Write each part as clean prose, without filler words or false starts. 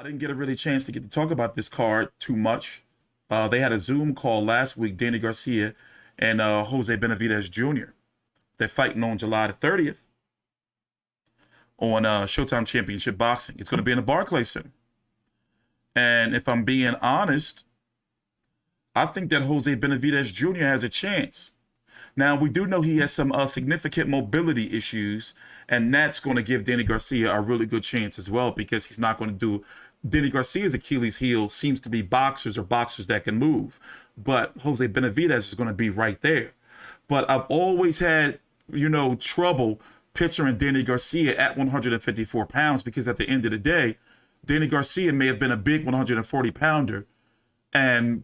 I didn't get a really chance to get to talk about this card too much. They had a Zoom call last week, Danny Garcia and Jose Benavidez Jr. They're fighting on July the 30th on Showtime Championship Boxing. It's going to be in the Barclays Center. And if I'm being honest, I think that Jose Benavidez Jr. has a chance. Now, we do know he has some significant mobility issues, and that's going to give Danny Garcia a really good chance as well, because he's not going to do... Danny Garcia's Achilles heel seems to be boxers or boxers that can move, but Jose Benavidez is going to be right there. But I've always had, trouble picturing Danny Garcia at 154 pounds, because at the end of the day, Danny Garcia may have been a big 140-pounder and,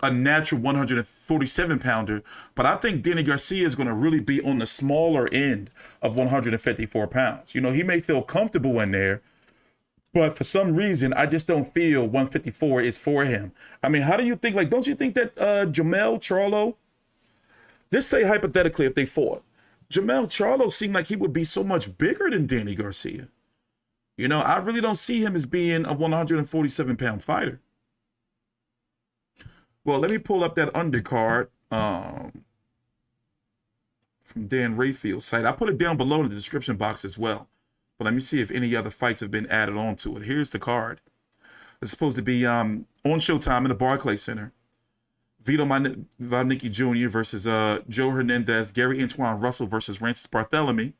a natural 147-pounder, but I think Danny Garcia is going to really be on the smaller end of 154 pounds. He may feel comfortable in there, but for some reason, I just don't feel 154 is for him. I mean, how do you think, don't you think that Jermell Charlo, just say hypothetically if they fought, Jermell Charlo seemed like he would be so much bigger than Danny Garcia. I really don't see him as being a 147-pound fighter. Well, let me pull up that undercard from Dan Rayfield's site. I put it down below in the description box as well. But let me see if any other fights have been added on to it. Here's the card. It's supposed to be on Showtime in the Barclays Center. Vito Kownacki Jr. versus Joe Hernandez. Gary Antuanne Russell versus Rances Barthelemy.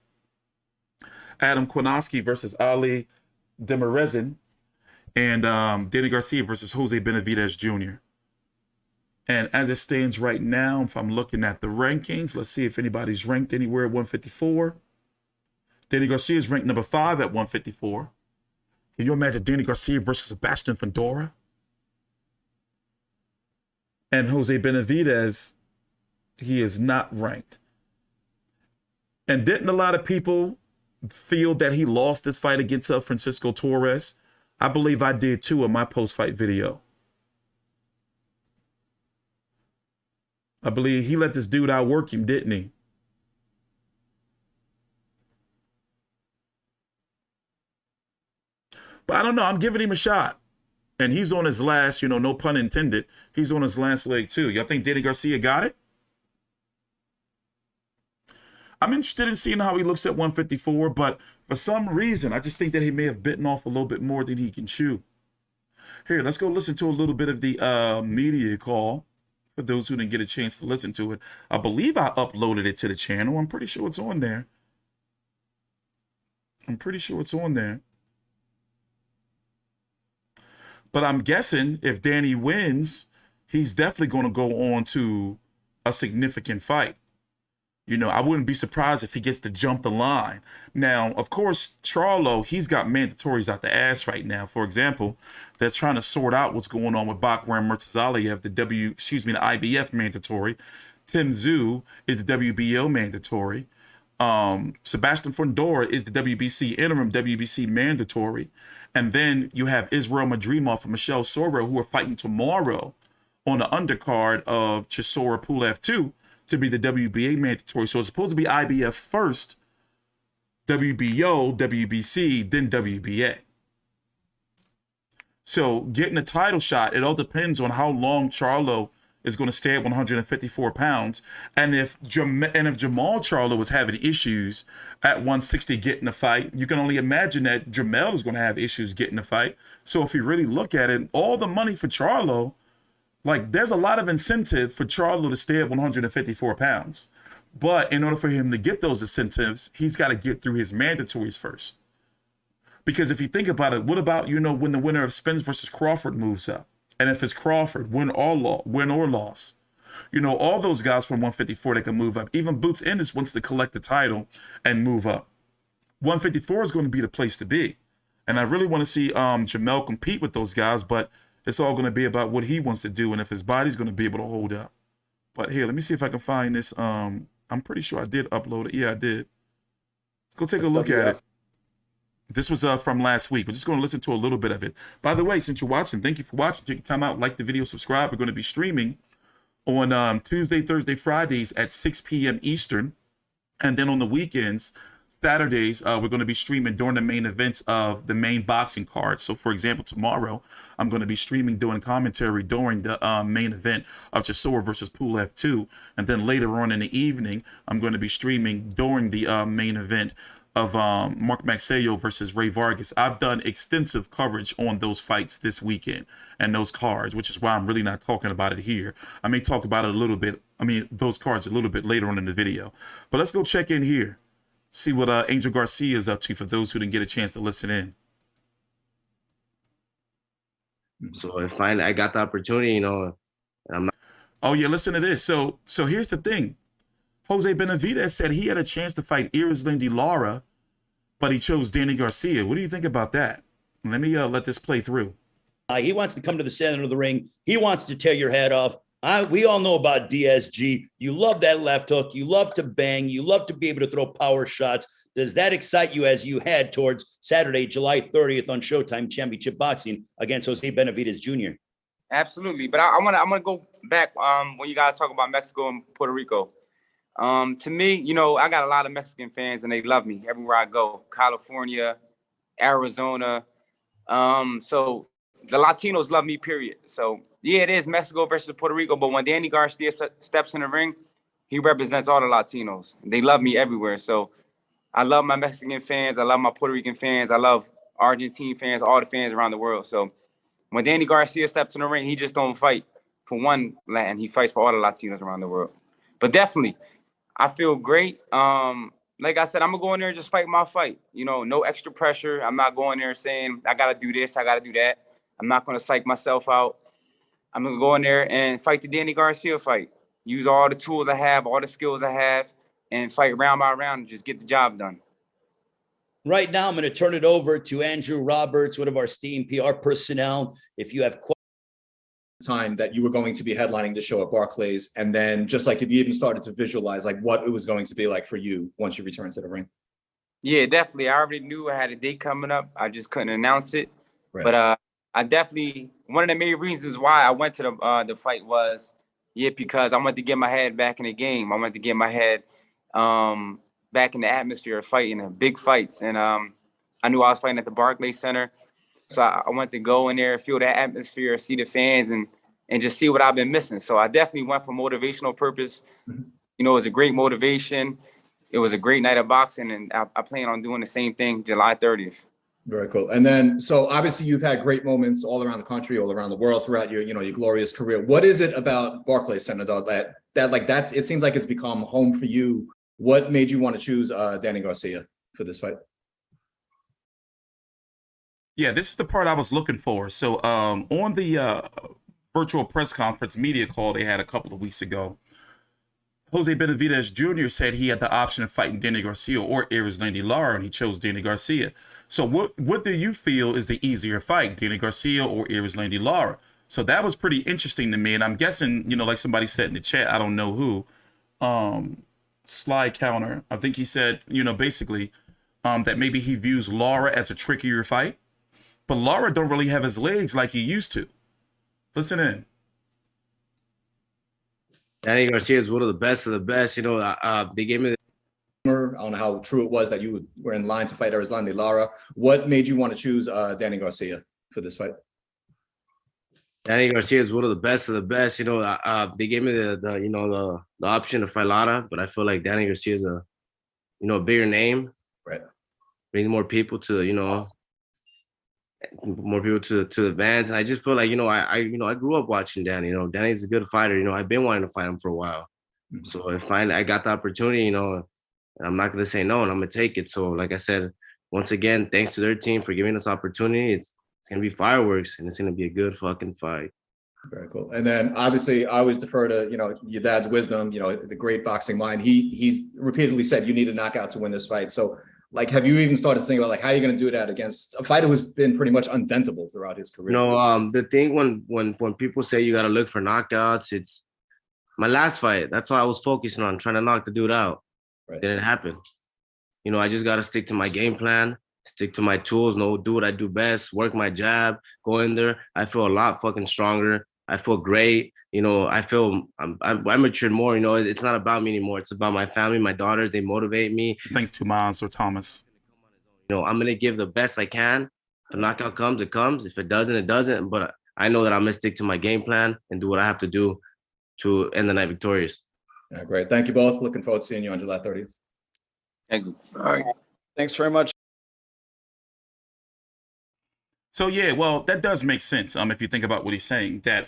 Adam Kownacki versus Ali Demirezen. And Danny Garcia versus Jose Benavidez Jr. And as it stands right now, if I'm looking at the rankings, let's see if anybody's ranked anywhere at 154. Danny Garcia is ranked number 5 at 154. Can you imagine Danny Garcia versus Sebastian Fundora? And Jose Benavidez, he is not ranked. And didn't a lot of people feel that he lost this fight against Francisco Torres? I believe I did too in my post-fight video. I believe he let this dude outwork him, didn't he? But I don't know. I'm giving him a shot. And he's on his last, no pun intended, he's on his last leg too. Y'all think Danny Garcia got it? I'm interested in seeing how he looks at 154, but for some reason, I just think that he may have bitten off a little bit more than he can chew. Here, let's go listen to a little bit of the media call. For those who didn't get a chance to listen to it, I believe I uploaded it to the channel. I'm pretty sure it's on there. But I'm guessing if Danny wins, he's definitely going to go on to a significant fight. I wouldn't be surprised if he gets to jump the line. Now, of course, Charlo, he's got mandatories out the ass right now. For example, they're trying to sort out what's going on with Bakhram Murtazaliev, the IBF mandatory. Tim Tszyu is the WBO mandatory. Sebastian Fundora is the WBC interim WBC mandatory. And then you have Israel Madrimov and Michelle Soro, who are fighting tomorrow on the undercard of Chisora Pulev 2 to be the WBA mandatory. So it's supposed to be IBF first, WBO, WBC, then WBA. So getting a title shot, it all depends on how long Charlo is going to stay at 154 pounds. And if Jamal Charlo was having issues at 160 getting a fight, you can only imagine that Jamel is going to have issues getting a fight. So if you really look at it, all the money for Charlo, there's a lot of incentive for Charlo to stay at 154 pounds. But in order for him to get those incentives, he's got to get through his mandatories first. Because if you think about it, what about, when the winner of Spence versus Crawford moves up? And if it's Crawford, win or loss, all those guys from 154 that can move up. Even Boots Ennis wants to collect the title and move up. 154 is going to be the place to be. And I really want to see Jamel compete with those guys, but it's all going to be about what he wants to do and if his body's going to be able to hold up. But here, let me see if I can find this. I'm pretty sure I did upload it. Yeah, I did. Let's go take a look at it. This was from last week. We're just going to listen to a little bit of it. By the way, since you're watching, thank you for watching. Take your time out, like the video, subscribe. We're going to be streaming on Tuesday, Thursday, Fridays at 6 p.m. Eastern. And then on the weekends, Saturdays, we're going to be streaming during the main events of the main boxing card. So, for example, tomorrow, I'm going to be streaming doing commentary during the main event of Chisora versus Pulev 2. And then later on in the evening, I'm going to be streaming during the main event of Mark Magsayo versus Ray Vargas. I've done extensive coverage on those fights this weekend and those cards, which is why I'm really not talking about it here. I may talk about it a little bit, those cards a little bit later on in the video. But let's go check in here. See what Angel Garcia is up to for those who didn't get a chance to listen in. So if I got the opportunity, and I'm not. Oh yeah, listen to this. So here's the thing. Jose Benavidez said he had a chance to fight Jezreel Lara, but he chose Danny Garcia. What do you think about that? Let me let this play through. He wants to come to the center of the ring. He wants to tear your head off. We all know about DSG. You love that left hook. You love to bang. You love to be able to throw power shots. Does that excite you as you head towards Saturday, July 30th on Showtime Championship Boxing against Jose Benavidez Jr.? Absolutely. But I'm gonna go back when you guys talk about Mexico and Puerto Rico. To me, I got a lot of Mexican fans and they love me everywhere I go. California, Arizona. So the Latinos love me, period. So yeah, it is Mexico versus Puerto Rico, but when Danny Garcia steps in the ring, he represents all the Latinos. They love me everywhere. So I love my Mexican fans. I love my Puerto Rican fans. I love Argentine fans, all the fans around the world. So when Danny Garcia steps in the ring, he just don't fight for one Latin. He fights for all the Latinos around the world. But definitely, I feel great. Like I said, I'm going to go in there and just fight my fight. No extra pressure. I'm not going there saying, I got to do this, I got to do that. I'm not going to psych myself out. I'm going to go in there and fight the Danny Garcia fight. Use all the tools I have, all the skills I have, and fight round by round and just get the job done. Right now, I'm going to turn it over to Andrew Roberts, one of our esteemed PR personnel. If you have questions. Time that you were going to be headlining the show at Barclays, and then just like if you even started to visualize like what it was going to be like for you once you returned to the ring. Yeah, definitely. I already knew I had a date coming up. I just couldn't announce it. Right. But I definitely, one of the main reasons why I went to the fight was, because I wanted to get my head back in the game. I wanted to get my head back in the atmosphere of fighting in big fights. And I knew I was fighting at the Barclays Center. So I went to go in there, feel that atmosphere, see the fans, and just see what I've been missing. So I definitely went for motivational purpose. Mm-hmm. It was a great motivation. It was a great night of boxing, and I plan on doing the same thing July 30th. Very cool. And then, so obviously you've had great moments all around the country, all around the world throughout your glorious career. What is it about Barclays Center though that it seems like it's become home for you? What made you want to choose Danny Garcia for this fight? Yeah, this is the part I was looking for. So on the virtual press conference media call they had a couple of weeks ago, Jose Benavidez Jr. said he had the option of fighting Danny Garcia or Jezreel Lara, and he chose Danny Garcia. So what do you feel is the easier fight, Danny Garcia or Jezreel Lara? So that was pretty interesting to me, and I'm guessing, like somebody said in the chat, I don't know who, Slide Counter, I think he said, basically that maybe he views Lara as a trickier fight. But Lara don't really have his legs like he used to. Listen in. Danny Garcia is one of the best of the best. They gave me the. I don't know how true it was that you were in line to fight Jezreel Lara. What made you want to choose Danny Garcia for this fight? Danny Garcia is one of the best of the best. They gave me the option to fight Lara, but I feel like Danny Garcia is a bigger name. Right. Bring more people to more people to the bands, and I just feel like I grew up watching Danny. Danny's a good fighter. I've been wanting to fight him for a while. Mm-hmm. So if I got the opportunity, and I'm not gonna say no, and I'm gonna take it. So like I said, once again, thanks to their team for giving us opportunity. It's gonna be fireworks, and it's gonna be a good fucking fight. Very cool. And then obviously I always defer to your dad's wisdom. The great boxing mind. He's repeatedly said you need a knockout to win this fight. So. Like, have you even started to think about how you're going to do that against a fighter who's been pretty much undentable throughout his career? The thing when people say you got to look for knockouts, it's my last fight. That's all I was focusing on, trying to knock the dude out. Right. Didn't happen. I just got to stick to my game plan, stick to my tools, do what I do best, work my jab, go in there. I feel a lot fucking stronger. I feel great. You know, I feel I matured more. You know, it's not about me anymore. It's about my family, my daughters. They motivate me. Thanks to Miles or Thomas. You know, I'm gonna give the best I can. If the knockout comes, it comes. If it doesn't, it doesn't. But I know that I'm gonna stick to my game plan and do what I have to do to end the night victorious. Yeah, great. Thank you both. Looking forward to seeing you on July 30th. Thank you. All right. Thanks very much. So yeah, well, that does make sense. If you think about what he's saying, that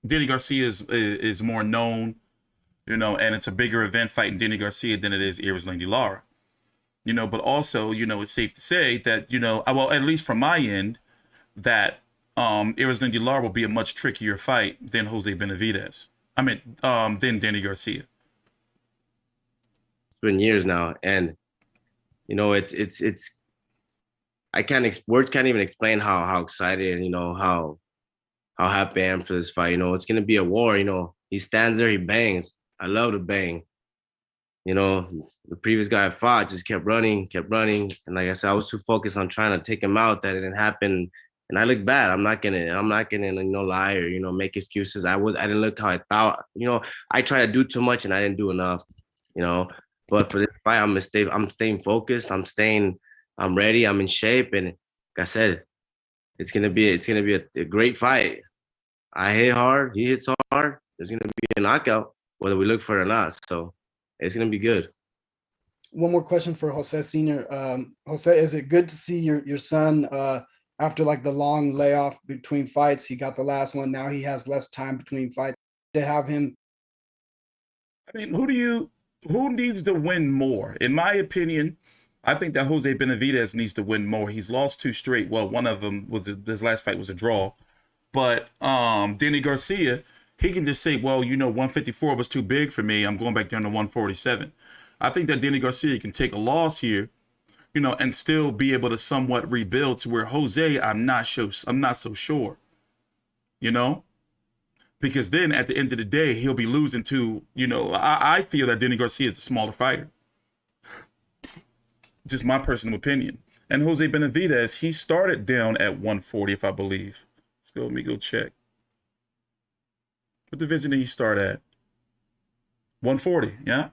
Danny Garcia is more known, you know, and it's a bigger event fighting Danny Garcia than it is Erislandy Lara. You know, but also, you know, it's safe to say that, you know, well, at least from my end, that Erislandy Lara will be a much trickier fight than Jose Benavidez. I mean, than Danny Garcia. It's been years now, and you know, it's words can't even explain how excited and, you know, how happy I am for this fight. You know, it's gonna be a war. You know, he stands there, he bangs. I love to bang. You know, the previous guy I fought just kept running, and like I said, I was too focused on trying to take him out that it didn't happen. And I look bad. I'm not gonna, you know, lie or, you know, make excuses. I didn't look how I thought. You know, I tried to do too much and I didn't do enough. You know, but for this fight, I'm staying focused. I'm ready. I'm in shape, and like I said, it's gonna be a great fight. I hit hard. He hits hard. There's gonna be a knockout, whether we look for it or not. So it's gonna be good. One more question for Jose Senior. Jose, is it good to see your son after like the long layoff between fights? He got the last one. Now he has less time between fights to have him. I mean, who needs to win more? In my opinion, I think that Jose Benavidez needs to win more. He's lost 2 straight. Well, one of them was his last fight was a draw. But Danny Garcia, he can just say, well, you know, 154 was too big for me. I'm going back down to 147. I think that Danny Garcia can take a loss here, you know, and still be able to somewhat rebuild to where Jose, I'm not so sure, you know, because then at the end of the day, he'll be losing to, you know, I feel that Danny Garcia is the smaller fighter. Just my personal opinion. And Jose Benavidez, he started down at 140, if I believe. Let me go check. What division did he start at? 140, yeah?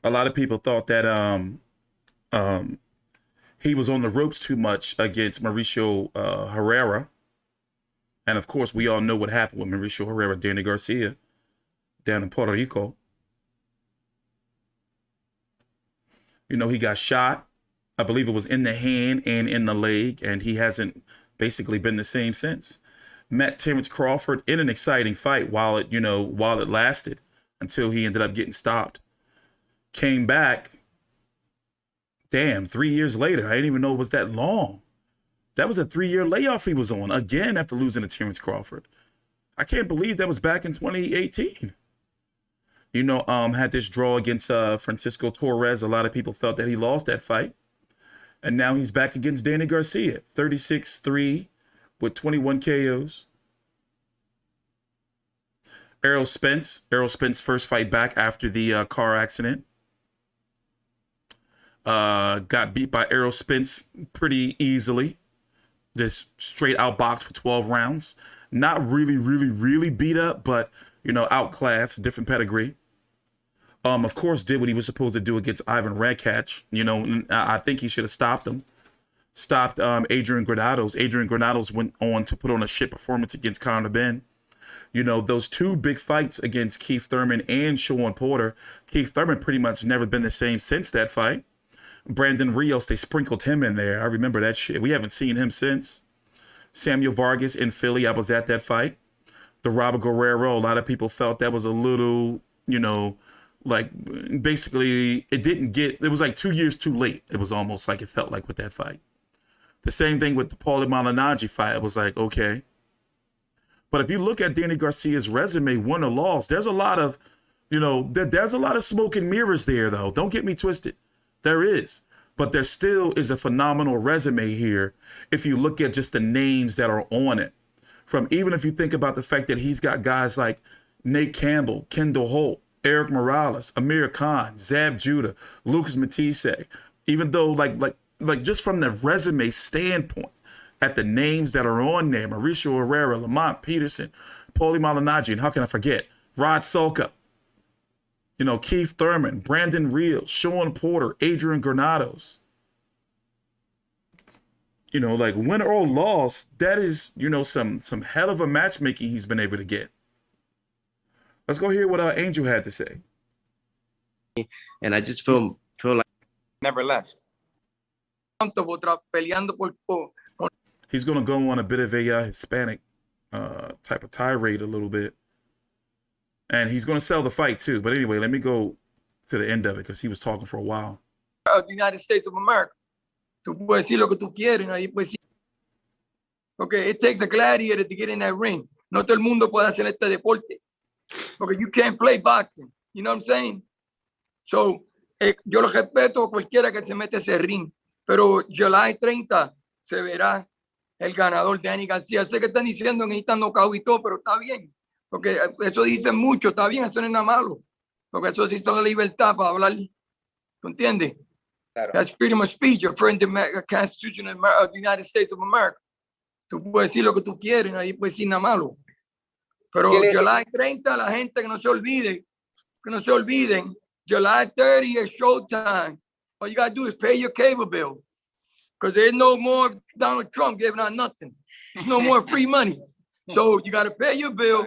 A lot of people thought that he was on the ropes too much against Mauricio Herrera. And of course, we all know what happened with Mauricio Herrera, Danny Garcia, down in Puerto Rico. You know, he got shot. I believe it was in the hand and in the leg, and he hasn't basically been the same since. Met Terrence Crawford in an exciting fight while it lasted, until he ended up getting stopped. Came back, 3 years later. I didn't even know it was that long. That was a 3-year layoff he was on, again after losing to Terrence Crawford. I can't believe that was back in 2018. You know, had this draw against Francisco Torres. A lot of people felt that he lost that fight. And now he's back against Danny Garcia, 36-3 with 21 KOs. Errol Spence first fight back after the car accident. Got beat by Errol Spence pretty easily. Just straight outboxed for 12 rounds. Not really beat up, but, you know, outclassed, different pedigree. Of course, did what he was supposed to do against Ivan Radkach. You know, I think he should have stopped him. Stopped Adrian Granados. Adrian Granados went on to put on a shit performance against Conor Benn. You know, those 2 big fights against Keith Thurman and Sean Porter. Keith Thurman pretty much never been the same since that fight. Brandon Rios, they sprinkled him in there. I remember that shit. We haven't seen him since. Samuel Vargas in Philly, I was at that fight. The Robert Guerrero, a lot of people felt that was a little, you know, like basically it was like 2 years too late. It was almost like it felt like with that fight. The same thing with the Paulie Malignaggi fight. It was like, okay. But if you look at Danny Garcia's resume, win or loss, there's a lot of, you know, there's a lot of smoke and mirrors there, though. Don't get me twisted. There is. But there still is a phenomenal resume here if you look at just the names that are on it. From even if you think about the fact that he's got guys like Nate Campbell, Kendall Holt, Eric Morales, Amir Khan, Zab Judah, Lucas Matisse. Even though like like just from the resume standpoint, at the names that are on there, Mauricio Herrera, Lamont Peterson, Paulie Malignaggi, and how can I forget? Rod Sulca, you know, Keith Thurman, Brandon Real, Sean Porter, Adrian Granados. You know, like win or loss, that is, you know, some hell of a matchmaking he's been able to get. Let's go hear what Angel had to say. And I just feel like Never left. He's going to go on a bit of a Hispanic type of tirade a little bit. And he's going to sell the fight too. But anyway, let me go to the end of it because he was talking for a while. Of the United States of America. Tú puedes decir lo que tú quieres, ahí puedes decir. Okay, it takes a gladiator to get in that ring. No todo el mundo puede hacer este deporte. Porque you can't play boxing. You know what I'm saying? So, yo lo respeto a cualquiera que se mete ese ring. Pero July 30 se verá el ganador, Danny García. Sé que están diciendo que necesitan knockout y todo, pero está bien. Porque eso dicen mucho, está bien, eso no es nada malo. Porque eso sí son la libertad para hablar. ¿Tú entiendes? Claro. That's freedom of speech, according to the Constitution of the United States of America. Tú puedes decir lo que tú quieres, nadie puede decir nada malo. Pero July 30, la gente que no se olviden, July 30 is Showtime. All you got to do is pay your cable bill. Because there's no more Donald Trump giving out nothing. There's no more free money. So you got to pay your bill.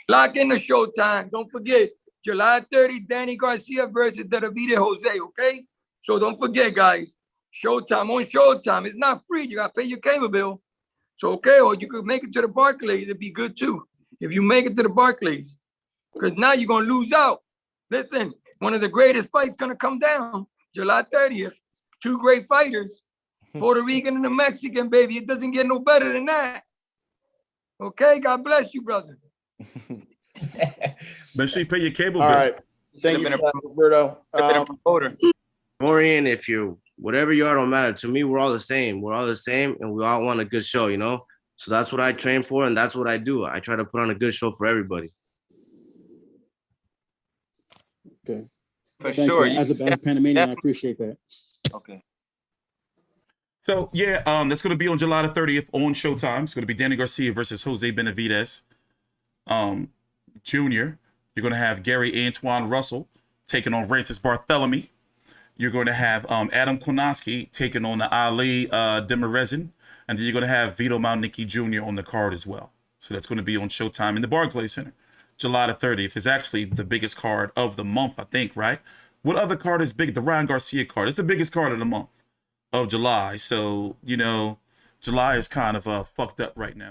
Lock in the Showtime. Don't forget, July 30, Danny Garcia versus Benavidez Jose, okay? So don't forget, guys, Showtime on Showtime. It's not free. You got to pay your cable bill. So, okay, or you could make it to the Barclays. It'd be good, too, if you make it to the Barclays. Because now you're going to lose out. Listen, one of the greatest fights going to come down July 30th. Two great fighters, Puerto Rican and a Mexican, baby. It doesn't get no better than that. Okay, God bless you, brother. Make sure you pay your cable bill. All right. Thank you for that, Alberto. Orion, if you whatever you are, don't matter. To me, we're all the same. We're all the same, and we all want a good show, you know? So that's what I train for, and that's what I do. I try to put on a good show for everybody. Okay. For Thanks, sure. as a Panamanian, I appreciate that. Okay. So yeah, that's going to be on July the 30th on Showtime. It's going to be Danny Garcia versus Jose Benavidez Jr. You're going to have Gary Antoine Russell taking on Rances Barthelemy. You're going to have Adam Kownacki taking on the Ali Demirezen. And then you're going to have Vito Malnicki Jr. on the card as well. So that's going to be on Showtime in the Barclays Center. July the 30th is actually the biggest card of the month, I think, right? What other card is big? The Ryan Garcia card. It's the biggest card of the month of July. So, you know, July is kind of fucked up right now.